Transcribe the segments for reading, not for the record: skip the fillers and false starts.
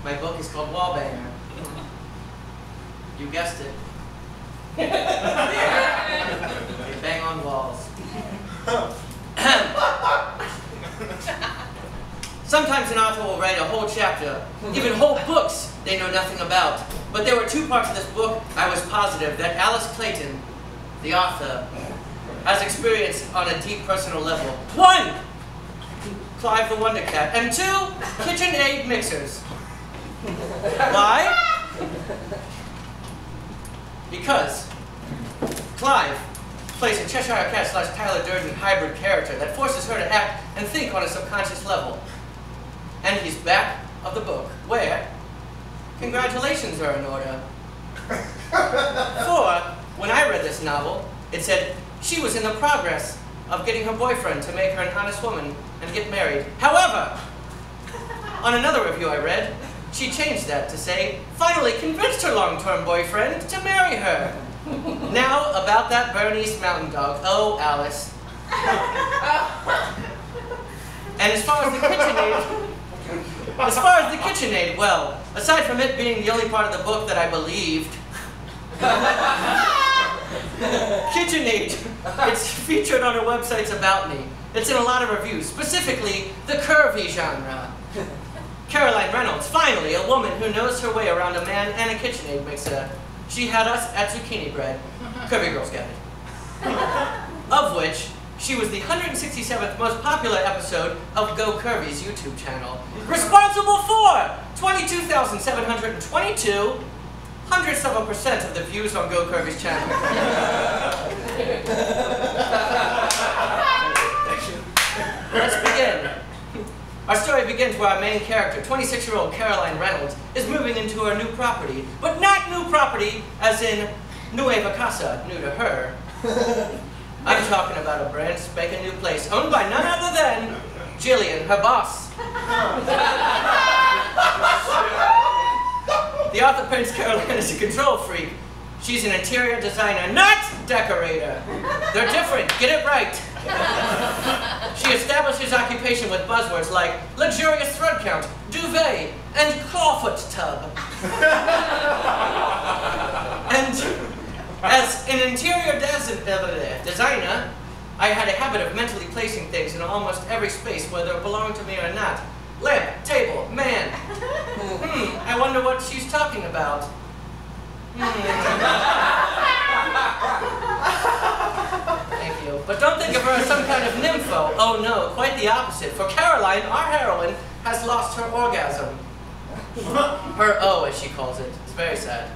My book is called Wallbanger. You guessed it. They bang on walls. Sometimes an author will write a whole chapter, even whole books they know nothing about. But there were two parts of this book I was positive that Alice Clayton, the author, has experienced on a deep personal level. 1, Clive the Wonder Cat, and 2, KitchenAid mixers. Why? Because Clive plays a Cheshire Cat / Tyler Durden hybrid character that forces her to act and think on a subconscious level. And he's back of the book, where congratulations are in order. 4, when I read this novel, it said she was in the progress of getting her boyfriend to make her an honest woman and get married. However, on another review I read, she changed that to say, finally convinced her long-term boyfriend to marry her. Now, about that Bernese mountain dog. Oh, Alice. And as far as the KitchenAid, well, aside from it being the only part of the book that I believed, KitchenAid, it's featured on her website's About Me. It's in a lot of reviews, specifically the curvy genre. Caroline Reynolds, finally, a woman who knows her way around a man and a KitchenAid mixer. She had us at zucchini bread. Curvy Girls got it. Of which, she was the 167th most popular episode of Go Curvy's YouTube channel. Responsible for 22,722 hundredths of a % of the views on Go Curvy's channel. Let's begin. Our story begins where our main character, 26-year-old Caroline Reynolds, is moving into her new property. But not new property as in Nueva Casa, new to her. I'm talking about a brand spanking new place owned by none other than Jillian, her boss. The author paints Caroline as a control freak. She's an interior designer, not decorator. They're different, get it right. She establishes occupation with buzzwords like luxurious thread count, duvet, and clawfoot tub. And as an interior designer, I had a habit of mentally placing things in almost every space, whether it belonged to me or not. Lamp, table, man. I wonder what she's talking about. Thank you. But don't think of her as some kind of nympho. Oh no, quite the opposite. For Caroline, our heroine, has lost her orgasm. Her O, as she calls it. It's very sad.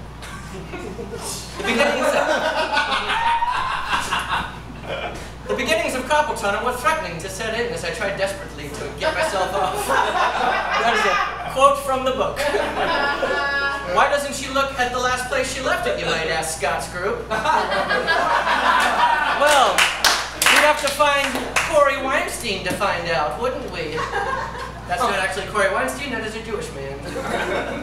The beginnings of carpal tunnel were threatening to set in as I tried desperately to get myself off. That is a quote from the book. Why doesn't she look at the last place she left it, you might ask, Scott's group? Well, we'd have to find Corey Weinstein to find out, wouldn't we? That's not actually Corey Weinstein, that is a Jewish man.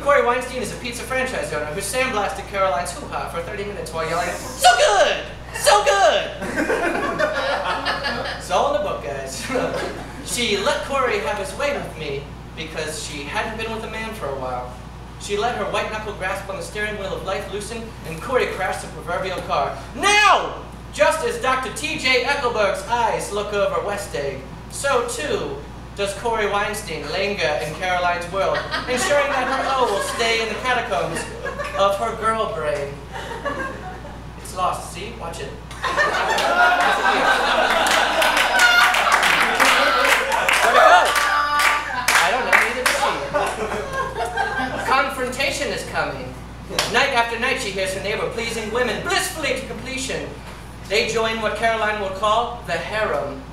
Corey Weinstein is a pizza franchise owner who sandblasted Caroline's hoo-ha for 30 minutes while yelling, "So good! So good!" It's all in the book, guys. She let Corey have his way with me because she hadn't been with a man for a while. She let her white-knuckle grasp on the steering wheel of life loosen, and Corey crashed the proverbial car. Now! Just as Dr. T.J. Eckelberg's eyes look over West Egg, so too does Corey Weinstein linger in Caroline's world, ensuring that her O will stay in the catacombs of her girl brain. It's lost, see? Watch it. Where'd it go? I don't know, neither does she. Confrontation is coming. Night after night she hears her neighbor pleasing women blissfully to completion. They join what Caroline will call the harem.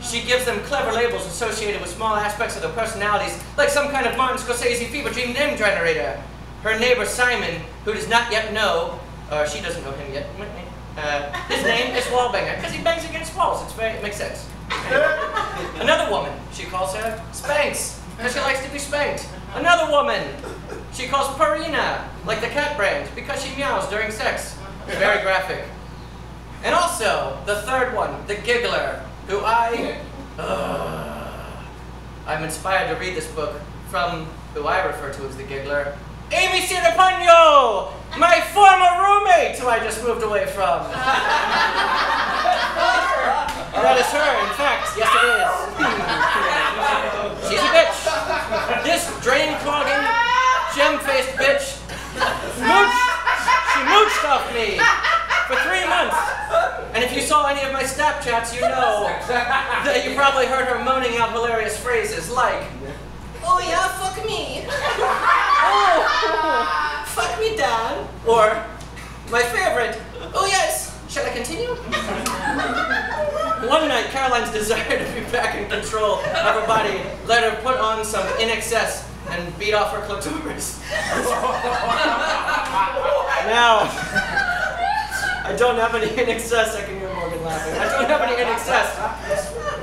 She gives them clever labels associated with small aspects of their personalities, like some kind of Martin Scorsese fever dream name generator. Her neighbor Simon, who does not yet know, or she doesn't know him yet, his name is Wallbanger, because he bangs against walls. It makes sense. Another woman, she calls her Spanx, because she likes to be spanked. Another woman, she calls Purina, like the cat brand, because she meows during sex. Very graphic. And also, the third one, the giggler, who I'm inspired to read this book from who I refer to as the giggler, Amy Sirapano, my former roommate who I just moved away from. That is her, in fact. Yes, it is. She's a bitch. This drain-clogging, gem-faced bitch she mooched off me for 3 months. And if you saw any of my Snapchats, you know that you probably heard her moaning out hilarious phrases like, "Oh yeah, fuck me." "Oh, fuck me, Dad." Or, my favorite, "Oh yes, shall I continue?" One night, Caroline's desire to be back in control of her body let her put on some In Excess and beat off her clitoris. Now, I don't have any In Excess. I can hear Morgan laughing. I don't have any In Excess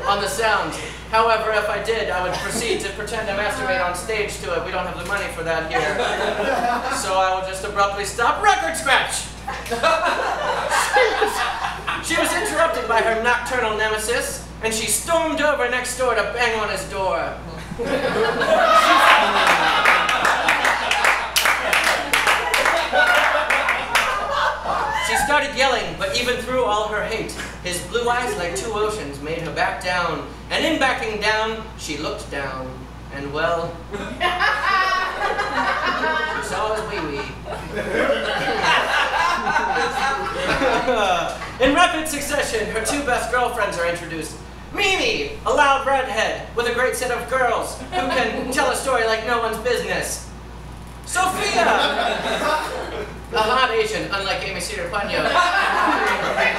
on the sound. However, if I did, I would proceed to pretend to masturbate on stage to it. We don't have the money for that here. So I will just abruptly stop. Record scratch! She was interrupted by her nocturnal nemesis, and she stormed over next door to bang on his door. She started yelling, but even through all her hate, his blue eyes like two oceans made her back down. And in backing down, she looked down. And well, she saw his wee-wee. In rapid succession, her two best girlfriends are introduced. Mimi, a loud redhead with a great set of girls who can tell a story like no one's business. Sophia, a hot Asian, unlike Amy Sirapano,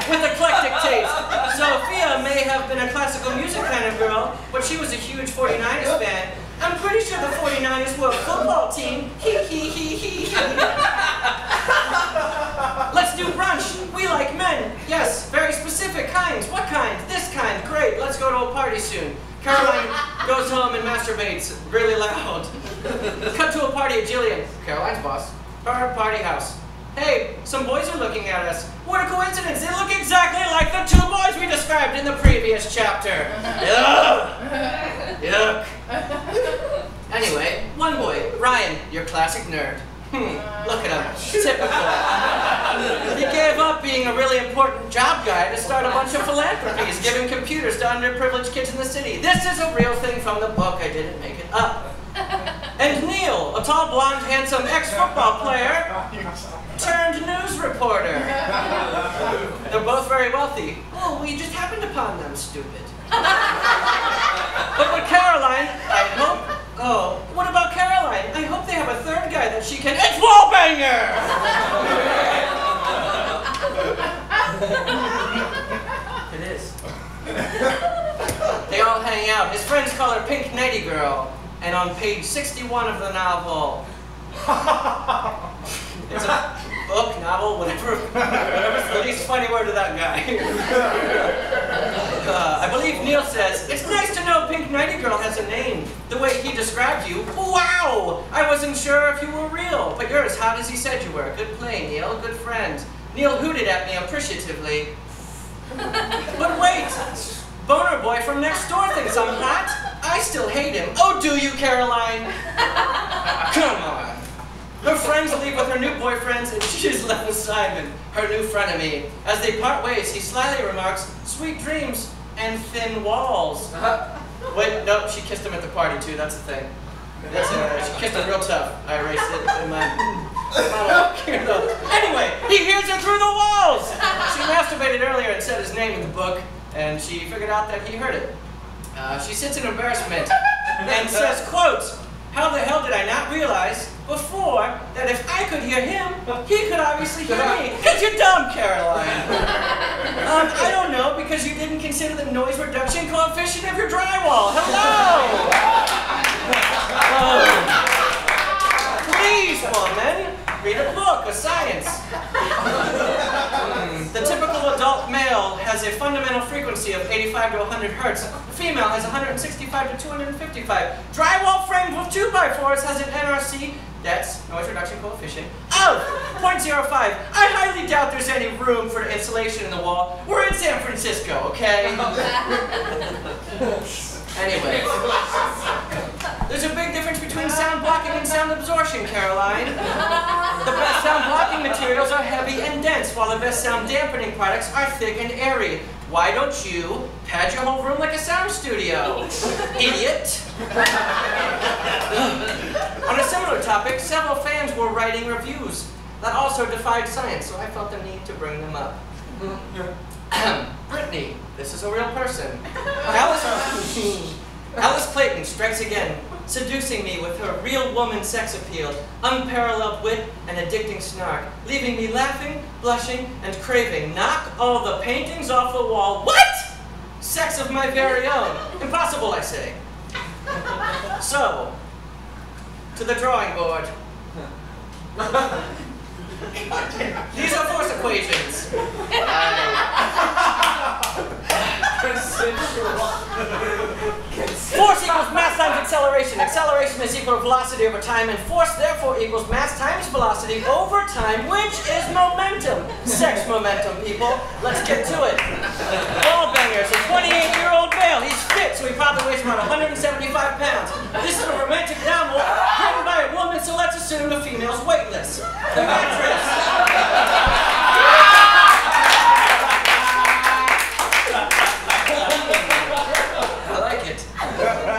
with eclectic taste. Sophia may have been a classical music kind of girl, but she was a huge 49ers fan. I'm pretty sure the 49ers were a football team. Let's do brunch. We like men. Yes, very specific kinds. What kind? This kind. Great. Let's go to a party soon. Caroline goes home and masturbates really loud. Cut to a party at Jillian, Caroline's boss, her party house. Hey, some boys are looking at us. What a coincidence. They look exactly like the two boys we described in the previous chapter. Yuck. Yuck. Anyway, one boy, Ryan, your classic nerd. Look at him. Typical. He gave up being a really important job guy to start a bunch of philanthropies, giving computers to underprivileged kids in the city. This is a real thing from the book. I didn't make it up. And Neil, a tall, blonde, handsome ex-football player turned news reporter. They're both very wealthy. Oh, we just happened upon them, stupid. But with Caroline, I hope... Oh, what about Caroline? I hope they have a third guy that she can... It's Wallbanger! It is. They all hang out. His friends call her Pink Nighty Girl. And on page 61 of the novel... It's a book, novel, whatever. Whatever's the least funny word to that guy. I believe Neil says, "It's nice to know Pink Nighty Girl has a name. The way he described you, wow! I wasn't sure if you were real, but you're as hot as he said you were. Good play, Neil. Good friend." Neil hooted at me appreciatively. But wait! Boner boy from next door thinks I'm hot. I still hate him. Oh, do you, Caroline? Come on. Her friends leave with her new boyfriends, and she's left with Simon, her new frenemy. As they part ways, he slyly remarks, "Sweet dreams and thin walls." Wait, no, she kissed him at the party too, that's the thing. She kissed him real tough. I erased it in my... Anyway, he hears her through the walls! She masturbated earlier and said his name in the book, and she figured out that he heard it. She sits in embarrassment and says, quote, "How the hell did I not realize before that if I could hear him, he could obviously hear me? Because you're dumb, Caroline." I don't know, because you didn't consider the noise reduction coefficient of your drywall. Hello! Please, woman, read a book of science. The typical adult male has a fundamental frequency of 85 to 100 hertz. The female has 165 to 255. Drywall framed with 2x4s has an NRC, that's noise reduction coefficient, of 0.05. I highly doubt there's any room for insulation in the wall. We're in San Francisco, okay? Anyway, there's a big difference between sound absorption, Caroline. The best sound blocking materials are heavy and dense, while the best sound dampening products are thick and airy. Why don't you pad your whole room like a sound studio? Idiot! On a similar topic, several fans were writing reviews that also defied science, so I felt the need to bring them up. Brittany, this is a real person. Alice Clayton strikes again, seducing me with her real woman sex appeal, unparalleled wit, and addicting snark, leaving me laughing, blushing, and craving. Knock all the paintings off the wall. What? Sex of my very own. Impossible, I say. So, to the drawing board. These are force equations. Force equals mass times acceleration. Acceleration is equal to velocity over time, and force therefore equals mass times velocity over time, which is momentum. Sex momentum, people. Let's get to it. Ball banger's a 28-year-old male. He's fit, so he probably weighs around 175 pounds. This is a romantic novel written by a woman, so let's assume the female's weightless. The mattress.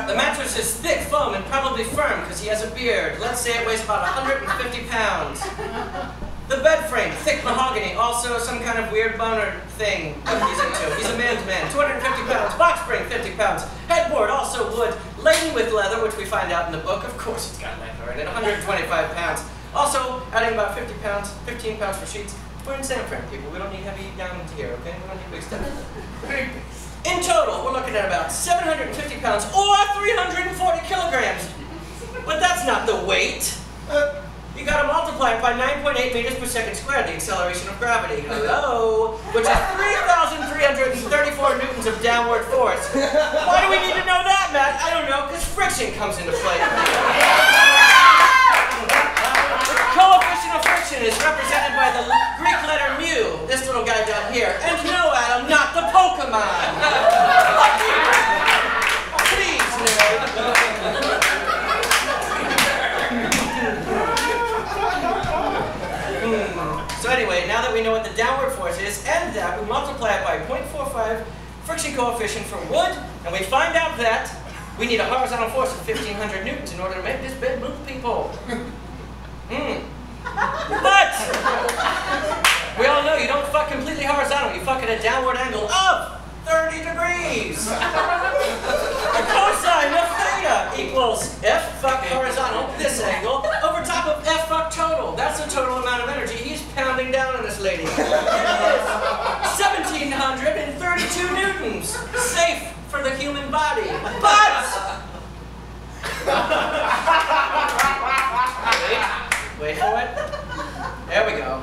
The mattress is thick foam and probably firm because he has a beard. Let's say it weighs about 150 pounds. The bed frame, thick mahogany, also some kind of weird boner thing that he's into. He's a man's man, 250 pounds. Box spring, 50 pounds. Headboard, also wood, laden with leather, which we find out in the book. Of course it's got leather in it, 125 pounds. Also, adding about 50 pounds, 15 pounds for sheets. We're in San Fran, people. We don't need heavy down into here, okay? We don't need big stuff. In total, we're looking at about 750 pounds or 340 kilograms. But that's not the weight. You gotta multiply it by 9.8 meters per second squared, the acceleration of gravity. Hello? Which is 3,334 newtons of downward force. Why do we need to know that, Matt? I don't know, because friction comes into play. The coefficient of friction is represented by the Greek letter mu, this little guy down here. And no, Adam, not the Pokemon. Please, nerd. So anyway, now that we know what the downward force is, and that we multiply it by 0.45 friction coefficient for wood, and we find out that we need a horizontal force of 1,500 newtons in order to make this bed move, people. But we all know you don't fuck completely horizontal, you fuck at a downward angle of 30 degrees. The cosine of theta equals F fuck horizontal, this angle, over top of F fuck total. That's the total amount of energy he's pounding down on this lady. It is 1,732 newtons, safe for the human body. But wait for it. There we go.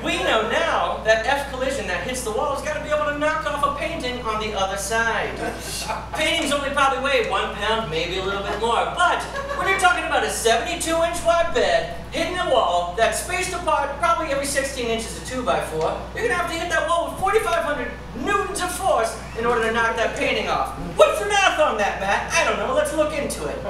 We know now that F collision that hits the wall has got to be able to knock off a painting on the other side. Paintings only probably weigh 1 pound, maybe a little bit more. But when you're talking about a 72-inch wide bed hitting a wall that's spaced apart probably every 16 inches of 2x4, you're going to have to hit that wall with 4,500 newtons of force in order to knock that painting off. What's the math on that, Matt? I don't know. Let's look into it.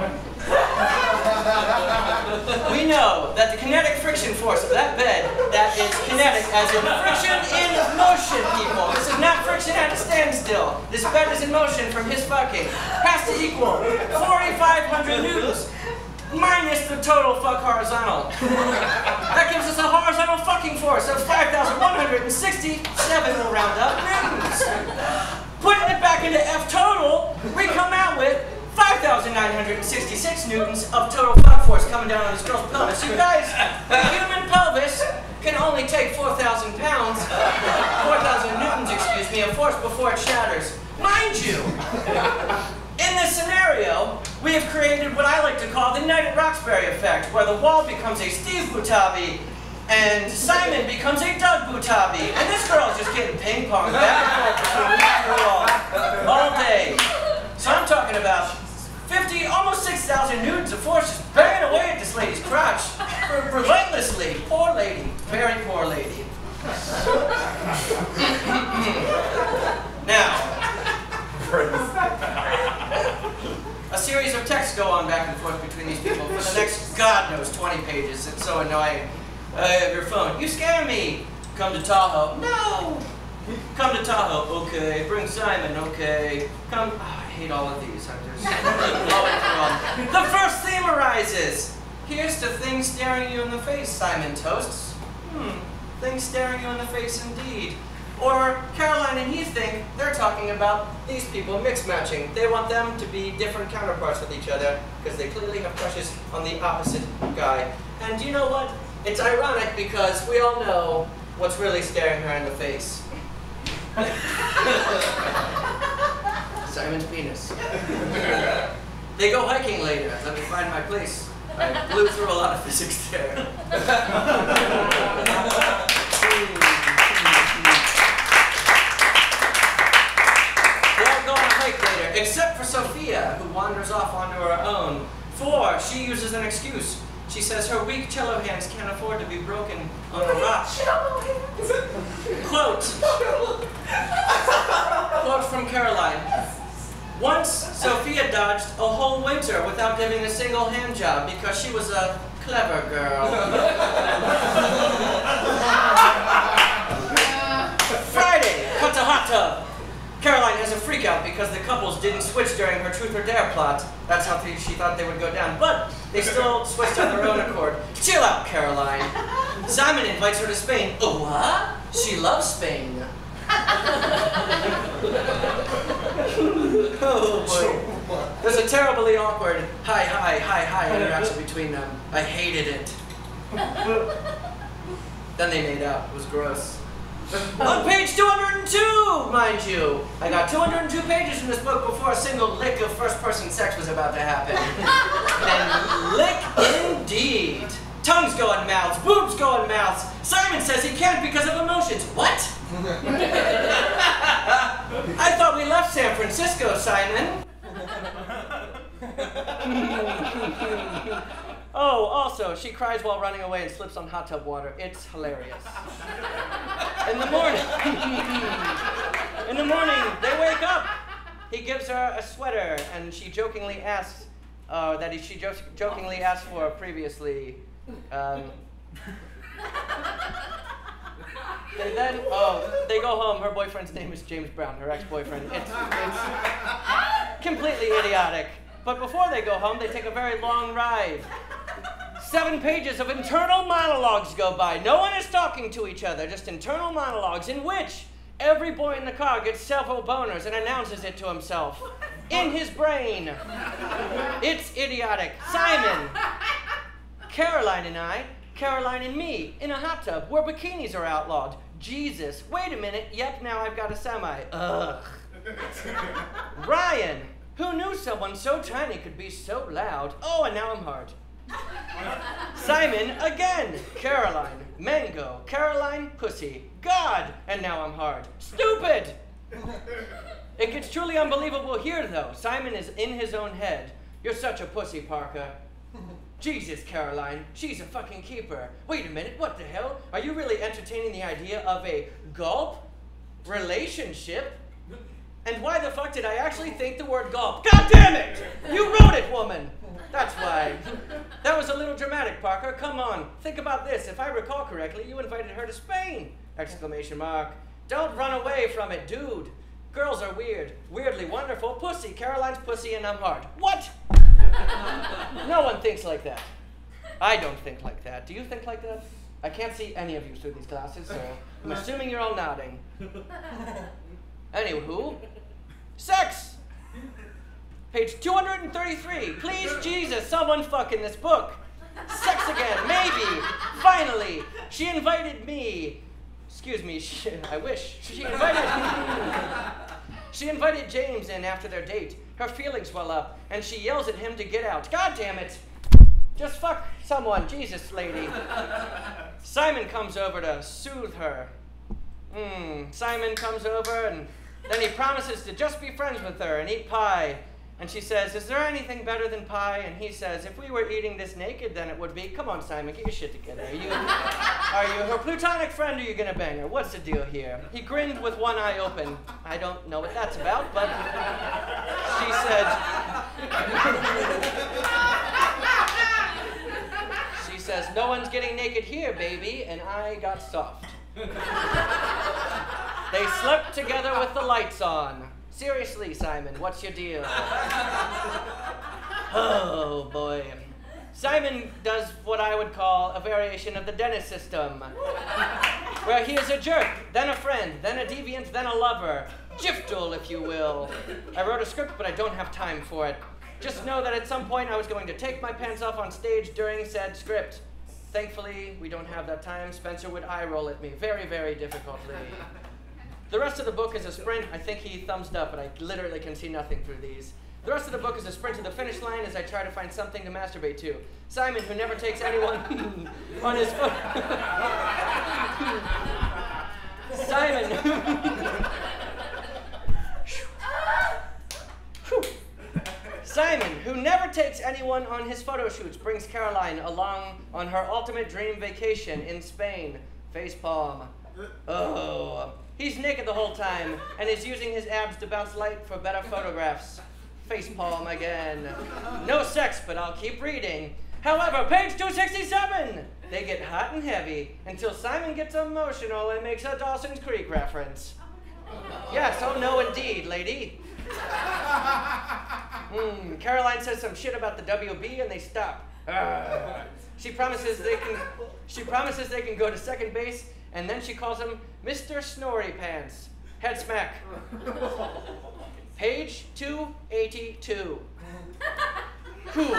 We know that the kinetic friction force of that bed, that is kinetic as in friction in motion, people. This is not friction at a standstill. This bed is in motion from his fucking. Has to equal 4,500 newtons minus the total fuck horizontal. That gives us a horizontal fucking force of 5,167, we'll round up, newtons. Putting it back into F total, we come out with 5,966 newtons of total fuck force coming down on this girl's pelvis. You guys, the human pelvis can only take 4,000 pounds, 4,000 newtons, excuse me, of force before it shatters. Mind you, in this scenario, we have created what I like to call the Knight at Roxbury effect, where the wall becomes a Steve Butabi, and Simon becomes a Doug Butabi, and this girl is just getting ping-pong back and forth between the wall all day. So I'm talking about 50, almost 6,000 newtons of force just banging away at this lady's crotch, relentlessly. Poor lady, very poor lady. Now, a series series of texts go on back and forth between these people for the next, God knows, 20 pages. It's so annoying. I have your phone. You scare me. Come to Tahoe. No. Come to Tahoe. Okay. Bring Simon. Okay. Come. Oh, I hate all of these. I'm just blowing through them. The first theme arises. Here's to things staring you in the face, Simon toasts. Things staring you in the face indeed. Or Caroline and he think they're talking about these people mix-matching. They want them to be different counterparts with each other because they clearly have crushes on the opposite guy. And you know what? It's ironic because we all know what's really staring her in the face. Simon's penis. They go hiking later. Let me find my place. I blew through a lot of physics there. Later, except for Sophia, who wanders off onto her own. For she uses an excuse. She says her weak cello hands can't afford to be broken on a rock. Quote. Quote from Caroline. Once, Sophia dodged a whole winter without giving a single hand job because she was a clever girl. Friday, cut to hot tub. Caroline has a freak out because the couples didn't switch during her truth or dare plot. That's how she thought they would go down. But they still switched on their own accord. Chill out, Caroline. Simon invites her to Spain. Oh, what? She loves Spain. Oh, boy. There's a terribly awkward hi interaction between them. I hated it. Then they made out. It was gross. On page 202, mind you. I got 202 pages in this book before a single lick of first-person sex was about to happen. And lick indeed. Tongues go in mouths, boobs go in mouths. Simon says he can't because of emotions. What? I thought we left San Francisco, Simon. Oh, also, she cries while running away and slips on hot tub water. It's hilarious. In the morning, they wake up. He gives her a sweater, and she jokingly asks she jokingly asked for previously. They go home. Her boyfriend's name is James Brown, her ex-boyfriend. It's completely idiotic. But before they go home, they take a very long ride. 7 pages of internal monologues go by. No one is talking to each other, just internal monologues in which every boy in the car gets several boners and announces it to himself. In his brain. It's idiotic. Simon. Caroline and I, Caroline and me, in a hot tub where bikinis are outlawed. Jesus. Wait a minute. Yep, now I've got a semi. Ugh. Ryan. Who knew someone so tiny could be so loud? Oh, and now I'm hard. Simon, again. Caroline. Mango. Caroline, pussy. God, and now I'm hard. Stupid! It gets truly unbelievable here, though. Simon is in his own head. You're such a pussy, Parker. Jesus, Caroline, she's a fucking keeper. Wait a minute, what the hell? Are you really entertaining the idea of a gulp relationship? And why the fuck did I actually think the word gulp? God damn it! You wrote it, woman! That's why. That was a little dramatic, Parker. Come on, think about this. If I recall correctly, you invited her to Spain! Exclamation mark. Don't run away from it, dude. Girls are weird. Weirdly wonderful. Pussy. Caroline's pussy and I'm hard. What? No one thinks like that. I don't think like that. Do you think like that? I can't see any of you through these glasses, so I'm assuming you're all nodding. Anywho, sex! Page 233. Please, Jesus, someone fuck in this book. Sex again, maybe. Finally, she invited me. Excuse me, I wish. She invited James in after their date. Her feelings well up, and she yells at him to get out. God damn it. Just fuck someone, Jesus, lady. Simon comes over to soothe her. Simon comes over, and then he promises to just be friends with her and eat pie. And she says, is there anything better than pie? And he says, if we were eating this naked, then it would be. Come on, Simon, get your shit together. Are you her plutonic friend, or are you gonna bang her? What's the deal here? He grinned with one eye open. I don't know what that's about, but she said, no one's getting naked here, baby, and I got soft. They slept together with the lights on. Seriously, Simon, what's your deal? Oh, boy. Simon does what I would call a variation of the Dennis system, where he is a jerk, then a friend, then a deviant, then a lover. Giftul, if you will. I wrote a script, but I don't have time for it. Just know that at some point I was going to take my pants off on stage during said script. Thankfully, we don't have that time. Spencer would eye roll at me very, very difficultly. The rest of the book is a sprint. I think he thumbs up, but I literally can see nothing through these. The rest of the book is a sprint to the finish line as I try to find something to masturbate to. Simon, who never takes anyone on his foot. Simon, who never takes anyone on his photo shoots, brings Caroline along on her ultimate dream vacation in Spain. Facepalm. Oh. He's naked the whole time and is using his abs to bounce light for better photographs. Facepalm again. No sex, but I'll keep reading. However, page 267. They get hot and heavy until Simon gets emotional and makes a Dawson's Creek reference. Yes, oh no indeed, lady. Caroline says some shit about the WB and they stop. She promises they can go to second base, and then she calls him Mr. Snorri Pants. Head smack. Page 282. Cool.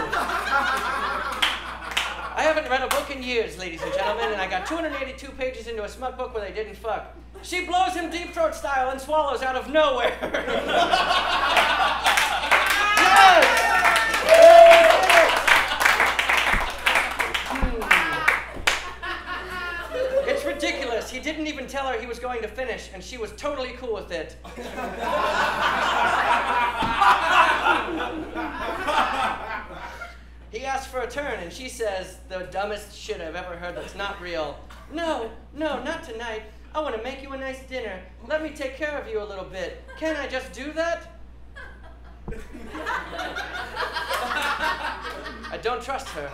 I haven't read a book in years, ladies and gentlemen, and I got 282 pages into a smut book where they didn't fuck. She blows him deep throat style and swallows out of nowhere. Yes! It's ridiculous. He didn't even tell her he was going to finish, and she was totally cool with it. He asks for a turn, and she says the dumbest shit I've ever heard that's not real. No, not tonight. I want to make you a nice dinner. Let me take care of you a little bit. Can I just do that? I don't trust her.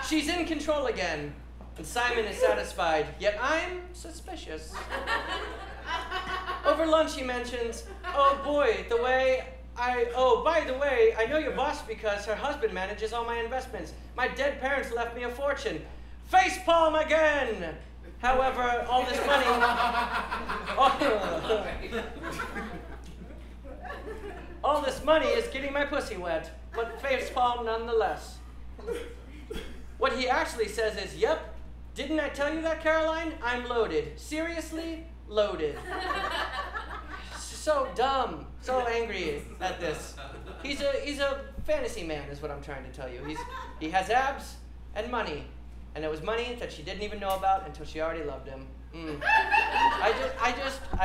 She's in control again, and Simon is satisfied, yet I'm suspicious. Over lunch he mentions, oh boy, by the way, I know your boss because her husband manages all my investments. My dead parents left me a fortune. Facepalm again! However, all this money... all this money is getting my pussy wet, but facepalm nonetheless. What he actually says is, yep, didn't I tell you that, Caroline? I'm loaded. Seriously? Loaded. So dumb, so angry at this. He's a fantasy man, is what I'm trying to tell you. He has abs and money, and it was money that she didn't even know about until she already loved him. I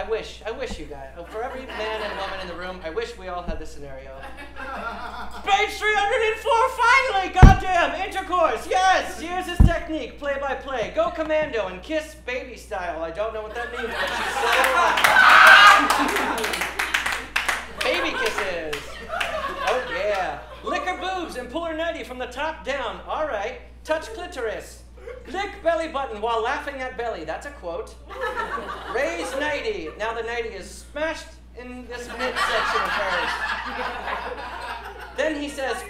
wish you guys, for every man and woman in the room, I wish we all had this scenario. Page 304, finally, goddamn, intercourse, yes, here's his technique, play by play, go commando and kiss baby style. I don't know what that means, but she said it. Baby kisses. Oh yeah. Lick her boobs and pull her nightie from the top down. All right. Touch clitoris. Lick belly button while laughing at belly. That's a quote. Raise nightie. Now the nightie is smashed in this midsection of hers. Then he says,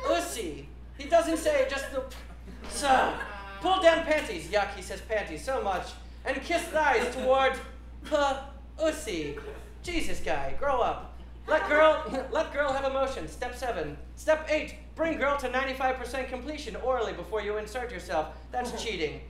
pussy. He doesn't say just the pull down panties. Yuck, he says panties so much. And kiss thighs toward pussy. Jesus, guy, grow up. Let girl have emotion. Step 7. Step 8. Bring girl to 95% completion orally before you insert yourself. That's cheating.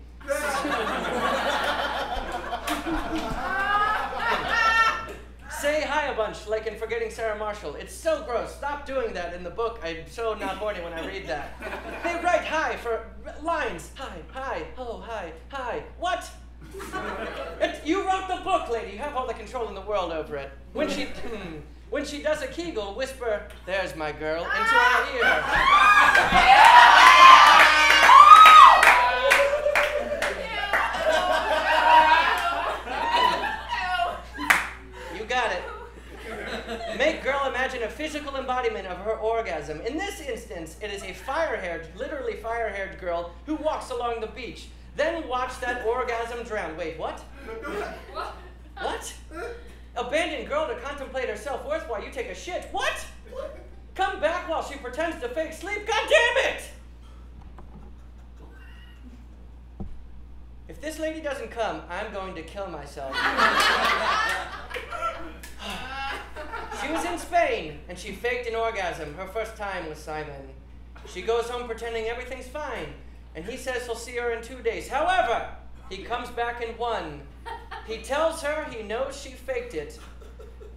Say hi a bunch, like in Forgetting Sarah Marshall. It's so gross. Stop doing that in the book. I'm so not horny when I read that. They write hi for lines. Hi, oh, hi. What? You wrote the book, lady. You have all the control in the world over it. When she does a Kegel, whisper, "There's my girl," into her ear. You got it. Make girl imagine imagine a physical embodiment of her orgasm. In this instance, it is a literally fire-haired girl who walks along the beach. Then watch that orgasm drown. Wait, what? What? Abandon girl to contemplate her self-worth while you take a shit. What? Come back while she pretends to fake sleep. God damn it! If this lady doesn't come, I'm going to kill myself. She was in Spain, and she faked an orgasm. Her first time with Simon. She goes home pretending everything's fine, and he says he'll see her in 2 days. However, he comes back in 1. He tells her he knows she faked it,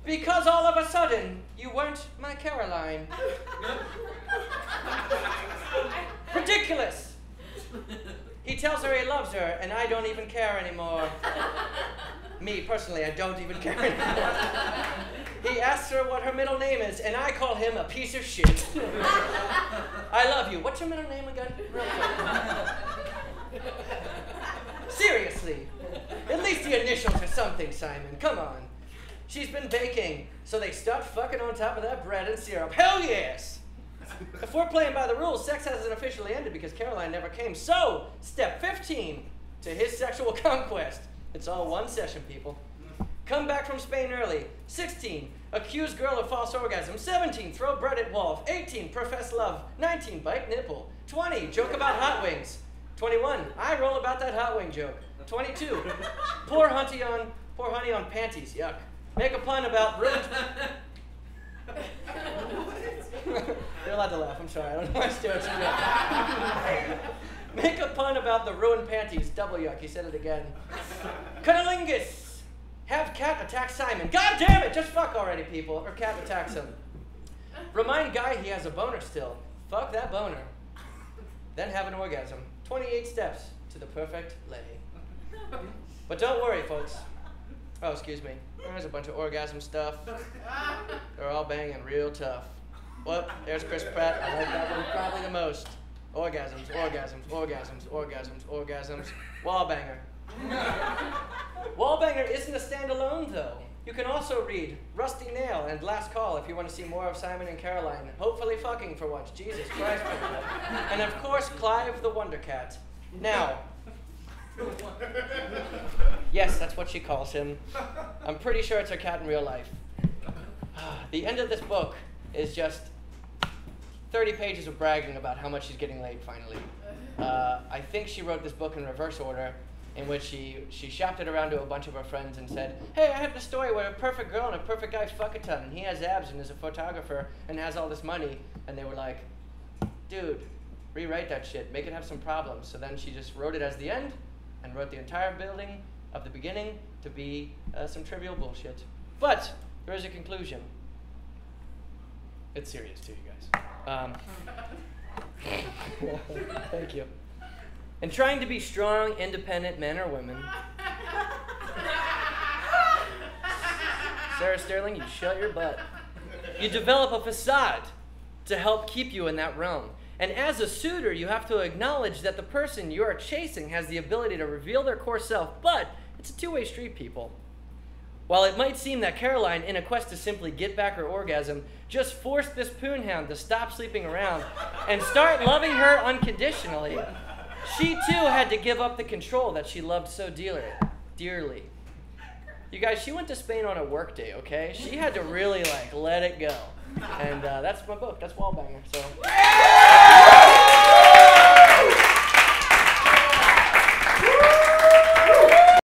because all of a sudden, you weren't my Caroline. Ridiculous! He tells her he loves her, and I don't even care anymore. Me, personally, I don't even care anymore. He asks her what her middle name is, and I call him a piece of shit. I love you. What's your middle name again? Real quick. Seriously. At least the initials are something, Simon. Come on. She's been baking, so they start fucking on top of that bread and syrup. Hell yes! If we're playing by the rules, sex hasn't officially ended because Caroline never came. So, step 15 to his sexual conquest. It's all one session, people. Come back from Spain early. 16, accuse girl of false orgasm. 17, throw bread at wall. 18, profess love. 19, bite nipple. 20, joke about hot wings. 21, I roll about that hot wing joke. 22, pour honey on panties. Yuck. Make a pun about ruined... You're allowed to laugh. I'm sorry. I don't know why I still Make a pun about the ruined panties. Double yuck. He said it again. Cunnilingus. Have cat attack Simon. God damn it! Just fuck already, people. Or cat attacks him. Remind guy he has a boner still. Fuck that boner. Then have an orgasm. 28 steps to the perfect lay. But don't worry, folks. Oh, excuse me. There's a bunch of orgasm stuff. They're all banging real tough. Well, there's Chris Pratt. I like that one probably the most. Orgasms, orgasms, orgasms, orgasms, orgasms. Wallbanger. Wallbanger isn't a standalone, though. You can also read Rusty Nail and Last Call if you want to see more of Simon and Caroline. Hopefully fucking for once. Jesus Christ, people. And of course, Clive the Wonder Cat. Now... Yes, that's what she calls him. I'm pretty sure it's her cat in real life. The end of this book is just 30 pages of bragging about how much she's getting laid finally. I think she wrote this book in reverse order, in which she shopped it around to a bunch of her friends and said, hey, I have this story where a perfect girl and a perfect guy fuck a ton, and he has abs and is a photographer and has all this money. And they were like, dude, rewrite that shit, make it have some problems. So then she just wrote it as the end, and wrote the entire building of the beginning to be some trivial bullshit. But there is a conclusion. It's serious too, you guys. Thank you. In trying to be strong, independent men or women, Sarah Sterling, you shut your butt. You develop a facade to help keep you in that realm. And as a suitor, you have to acknowledge that the person you are chasing has the ability to reveal their core self, but it's a two-way street, people. While it might seem that Caroline, in a quest to simply get back her orgasm, just forced this poonhound to stop sleeping around and start loving her unconditionally, she too had to give up the control that she loved so dearly. You guys, she went to Spain on a work day, okay? She had to really, let it go. And that's my book. That's Wallbanger, so...